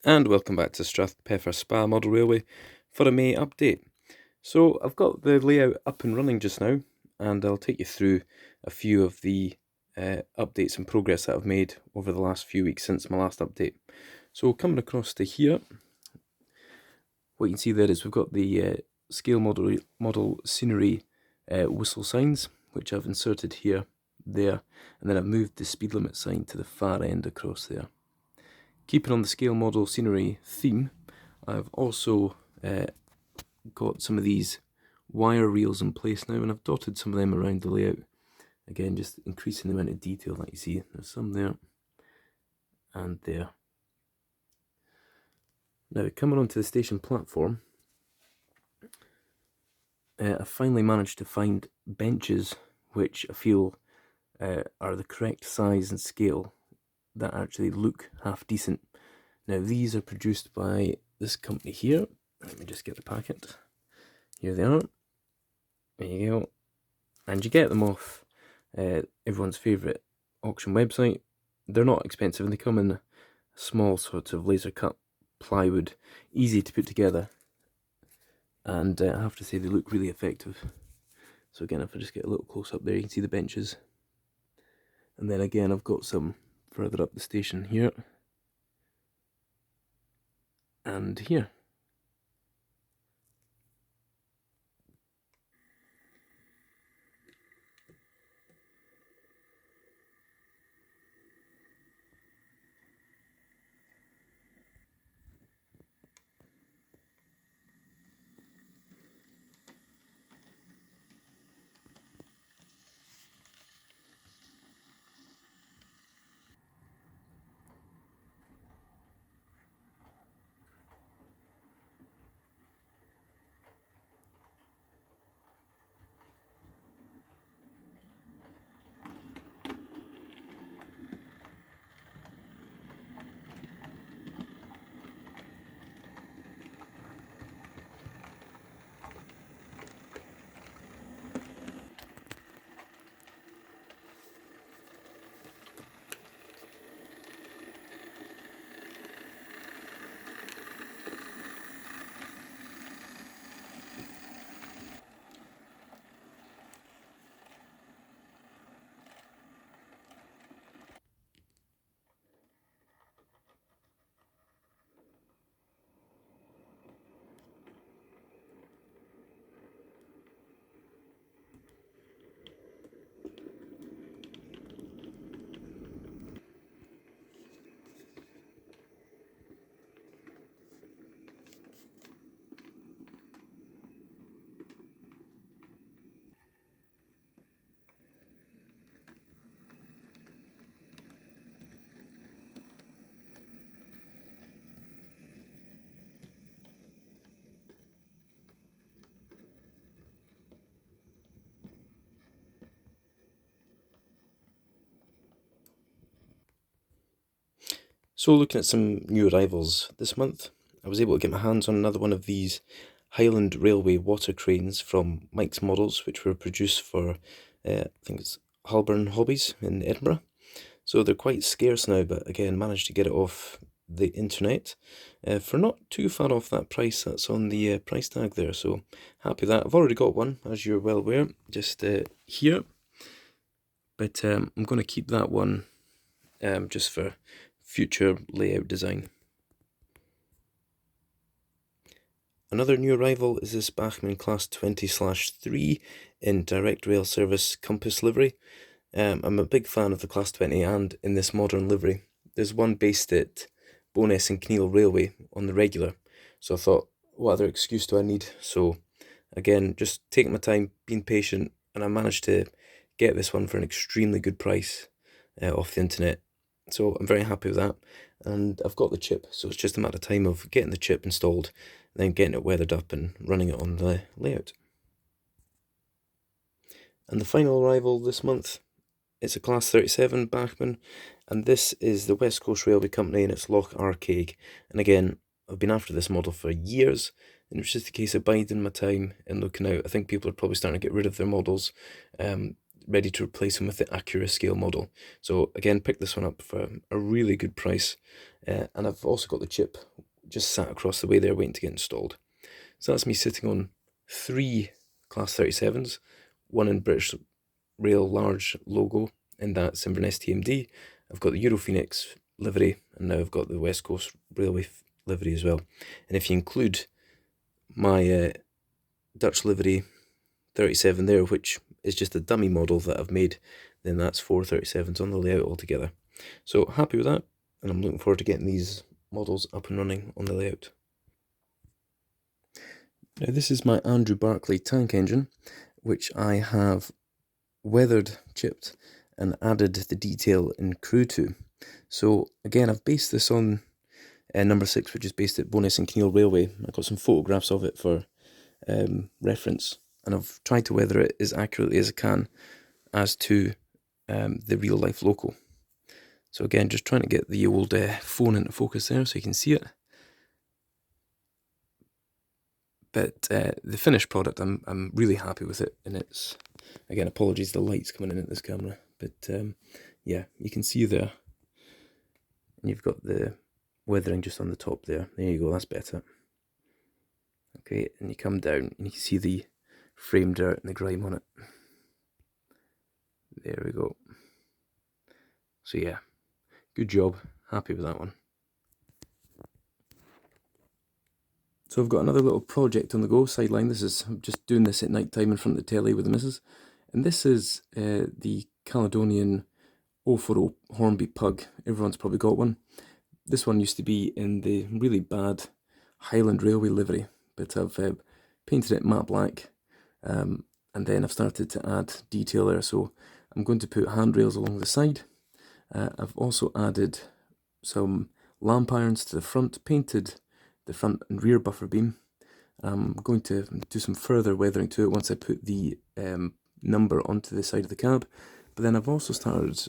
And welcome back to Strathpeffer Spa Model Railway for a May update. So I've got the layout up and running just now, and I'll take you through a few of the updates and progress that I've made over the last few weeks since my last update. So coming across to here, what you can see there is we've got the scale model scenery whistle signs, which I've inserted here, there, and then I've moved the speed limit sign to the far end across there. Keeping on the scale model scenery theme, I've also got some of these wire reels in place now, and I've dotted some of them around the layout. Again, just increasing the amount of detail that you see. There's some there and there. Now, coming onto the station platform, I finally managed to find benches which I feel are the correct size and scale that actually look half decent. Now, these are produced by this company here. Let me just get the packet. Here they are. There you go. And you get them off everyone's favourite auction website. They're not expensive, and they come in small sorts of laser cut plywood, easy to put together. And I have to say they look really effective. So again, if I just get a little close up there, you can see the benches. And then again, I've got some further up the station here. And here. So looking at some new arrivals this month, I was able to get my hands on another one of these Highland Railway water cranes from Mike's Models, which were produced for, I think it's Halburn Hobbies in Edinburgh. So they're quite scarce now, but again, managed to get it off the internet for not too far off that price that's on the price tag there. So happy with that. I've already got one, as you're well aware, just here. But I'm going to keep that one just for future layout design. Another new arrival is this Bachmann Class 20/3 in direct rail service compass livery. I'm a big fan of the Class 20 and in this modern livery. There's one based at Bowness and Kneal Railway on the regular, so I thought, what other excuse do I need? So again, just taking my time, being patient, and I managed to get this one for an extremely good price off the internet. So I'm very happy with that, and I've got the chip, so it's just a matter of time of getting the chip installed, and then getting it weathered up and running it on the layout. And the final arrival this month, it's a Class 37 Bachmann, and this is the West Coast Railway Company and it's Loch Arkaig. And again, I've been after this model for years, and it was just a case of biding my time and looking out. I think people are probably starting to get rid of their models ready to replace them with the Acura scale model. So again, picked this one up for a really good price, and I've also got the chip just sat across the way there waiting to get installed. So that's me sitting on 3 Class 37s, one in British Rail large logo, and that's Inverness TMD. I've got the Europhoenix livery, and now I've got the West Coast Railway livery as well. And if you include my Dutch livery 37 there, which is just a dummy model that I've made, then that's 4 37s on the layout altogether. So happy with that, and I'm looking forward to getting these models up and running on the layout. Now this is my Andrew Barclay tank engine, which I have weathered, chipped, and added the detail in crew to. So again, I've based this on number 6, which is based at Bowness and Kinneil Railway. I've got some photographs of it for reference, and I've tried to weather it as accurately as I can as to the real life local. So again, just trying to get the old phone into focus there so you can see it. But the finished product, I'm really happy with it, and it's, again, apologies, the light's coming in at this camera, but yeah, you can see there, and you've got the weathering just on the top there. There you go, that's better. Okay, and you come down and you can see the frame dirt and the grime on it. There we go. So yeah, good job, happy with that one. So I've got another little project on the go, sideline. I'm just doing this at night time in front of the telly with the missus. And this is the Caledonian 040 Hornby Pug. Everyone's probably got one. This one used to be in the really bad Highland Railway livery, but I've painted it matte black, and then I've started to add detail there. So I'm going to put handrails along the side. I've also added some lamp irons to the front, painted the front and rear buffer beam. I'm going to do some further weathering to it once I put the number onto the side of the cab. But then I've also started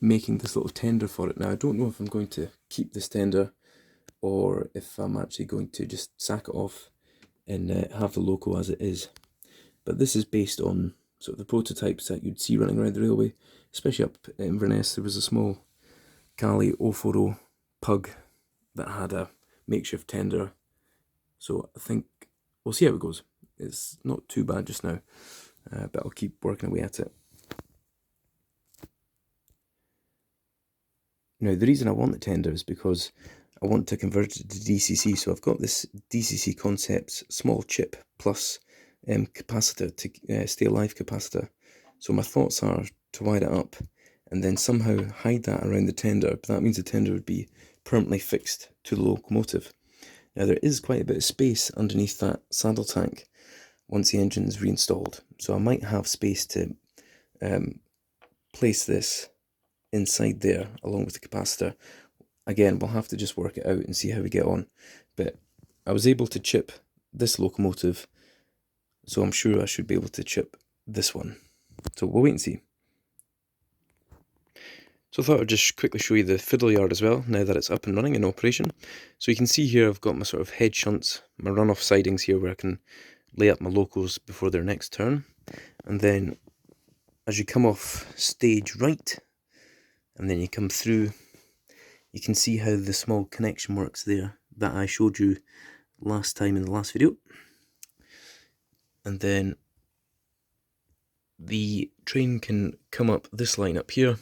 making this little tender for it. Now I don't know if I'm going to keep this tender or if I'm actually going to just sack it off and have the logo as it is. But this is based on sort of the prototypes that you'd see running around the railway, especially up in Inverness. There was a small Cali 040 Pug that had a makeshift tender, so I think we'll see how it goes. It's not too bad just now, but I'll keep working away at it. Now the reason I want the tender is because I want to convert it to DCC, so I've got this DCC Concepts small chip plus capacitor, to stay alive capacitor. So my thoughts are to wire it up and then somehow hide that around the tender, but that means the tender would be permanently fixed to the locomotive. Now there is quite a bit of space underneath that saddle tank once the engine is reinstalled, so I might have space to place this inside there along with the capacitor. Again, we'll have to just work it out and see how we get on, but I was able to chip this locomotive, so I'm sure I should be able to chip this one. So we'll wait and see. So I thought I'd just quickly show you the fiddle yard as well, now that it's up and running in operation. So you can see here I've got my sort of head shunts, my runoff sidings here where I can lay up my locos before their next turn. And then as you come off stage right, and then you come through, you can see how the small connection works there that I showed you last time in the last video. And then the train can come up this line up here.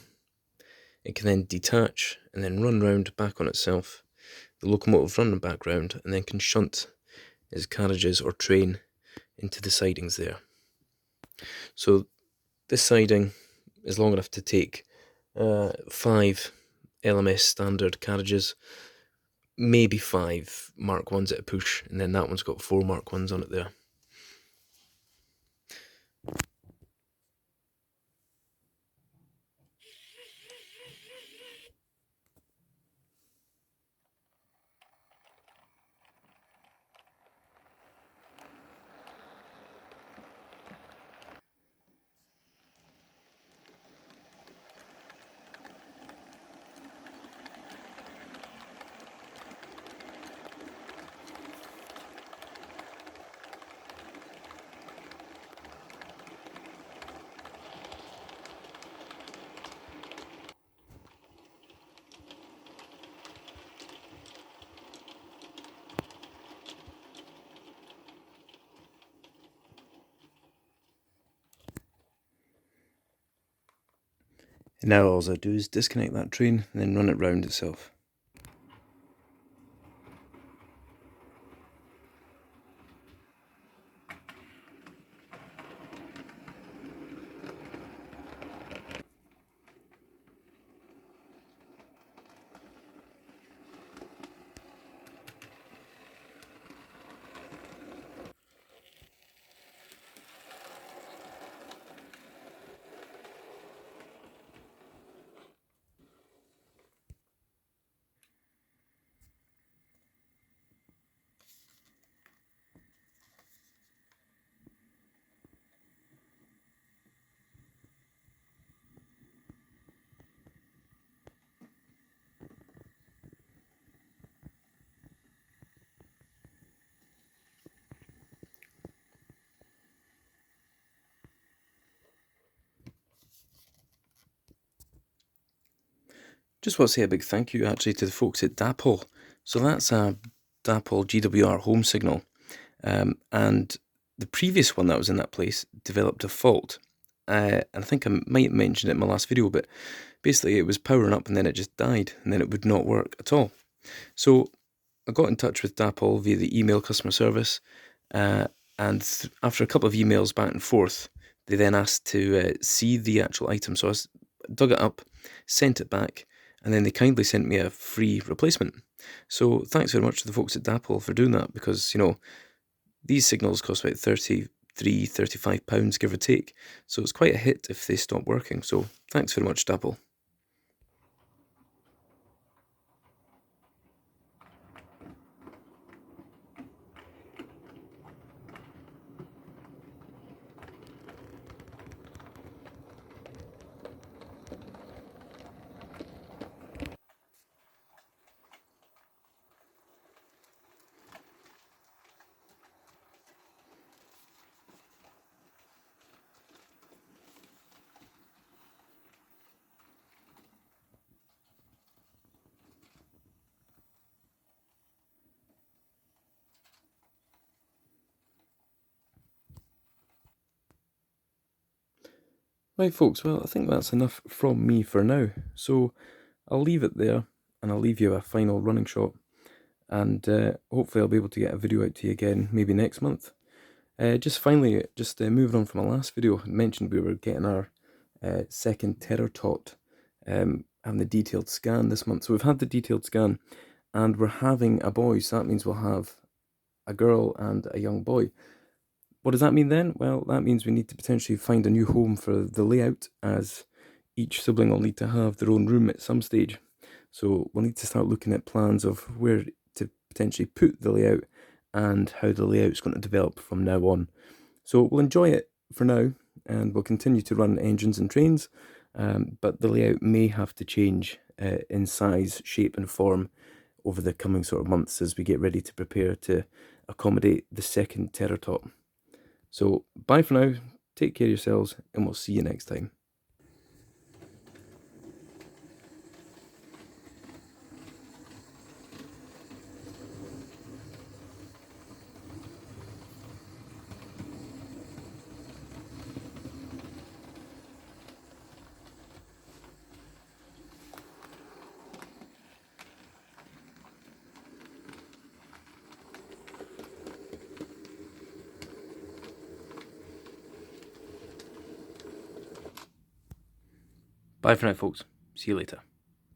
It can then detach and then run round back on itself. The locomotive run back round and then can shunt its carriages or train into the sidings there. So this siding is long enough to take 5 LMS standard carriages, maybe 5 Mark 1s at a push, and then that one's got 4 Mark 1s on it there. And now all I do is disconnect that train and then run it round itself. Just want to say a big thank you actually to the folks at Dapple. So that's a Dapple GWR home signal. And the previous one that was in that place developed a fault. And I think I might have mentioned it in my last video, but basically it was powering up and then it just died and then it would not work at all. So I got in touch with Dapple via the email customer service, and after a couple of emails back and forth, they then asked to see the actual item. So I dug it up, sent it back, and then they kindly sent me a free replacement. So thanks very much to the folks at Dapple for doing that, because, you know, these signals cost about £33-35, give or take. So it's quite a hit if they stop working. So thanks very much, Dapple. Right, folks, well, I think that's enough from me for now. So I'll leave it there, and I'll leave you a final running shot, and hopefully I'll be able to get a video out to you again maybe next month. Just finally, moving on from my last video, I mentioned we were getting our second terror tot and the detailed scan this month. So we've had the detailed scan, and we're having a boy, so that means we'll have a girl and a young boy. What does that mean then? Well, that means we need to potentially find a new home for the layout, as each sibling will need to have their own room at some stage. So we'll need to start looking at plans of where to potentially put the layout and how the layout's going to develop from now on. So we'll enjoy it for now, and we'll continue to run engines and trains, but the layout may have to change in size, shape and form over the coming sort of months as we get ready to prepare to accommodate the second terror tot. So bye for now, take care of yourselves, and we'll see you next time. Bye for now, folks. See you later.